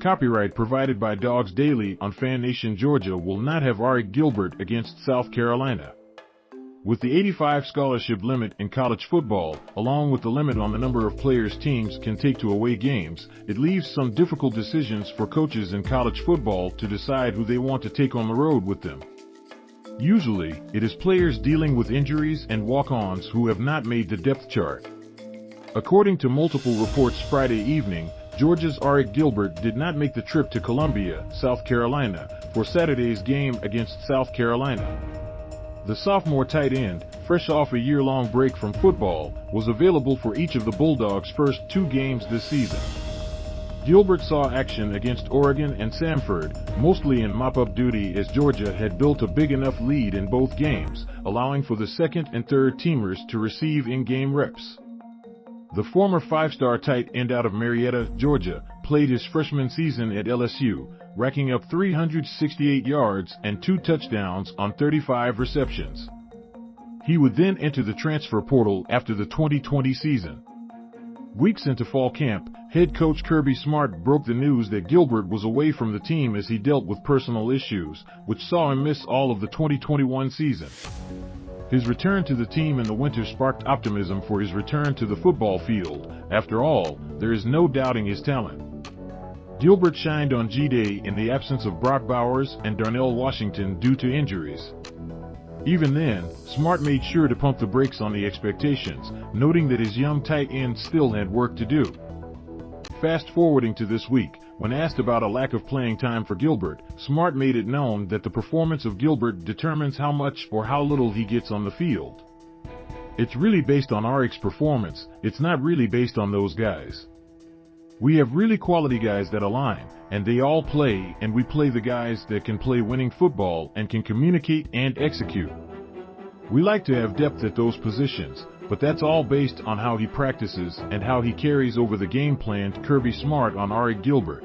Copyright provided by Dawgs Daily on FanNation Georgia will not have Arik Gilbert against South Carolina. With the 85 scholarship limit in college football, along with the limit on the number of players teams can take to away games, it leaves some difficult decisions for coaches in college football to decide who they want to take on the road with them. Usually, it is players dealing with injuries and walk-ons who have not made the depth chart. According to multiple reports Friday evening, Georgia's Arik Gilbert did not make the trip to Columbia, South Carolina, for Saturday's game against South Carolina. The sophomore tight end, fresh off a year-long break from football, was available for each of the Bulldogs' first 2 games this season. Gilbert saw action against Oregon and Samford, mostly in mop-up duty as Georgia had built a big enough lead in both games, allowing for the second and third teamers to receive in-game reps. The former 5-star tight end out of Marietta, Georgia, played his freshman season at LSU, racking up 368 yards and 2 touchdowns on 35 receptions. He would then enter the transfer portal after the 2020 season. Weeks into fall camp, head coach Kirby Smart broke the news that Gilbert was away from the team as he dealt with personal issues, which saw him miss all of the 2021 season. His return to the team in the winter sparked optimism for his return to the football field. After all, there is no doubting his talent. Gilbert shined on G-Day in the absence of Brock Bowers and Darnell Washington due to injuries. Even then, Smart made sure to pump the brakes on the expectations, noting that his young tight end still had work to do. Fast forwarding to this week, when asked about a lack of playing time for Gilbert, Smart made it known that the performance of Gilbert determines how much or how little he gets on the field. It's really based on Arik's performance, it's not really based on those guys. We have really quality guys that align, and they all play, and we play the guys that can play winning football and can communicate and execute. We like to have depth at those positions, but that's all based on how he practices and how he carries over the game plan. Kirby Smart on Arik Gilbert.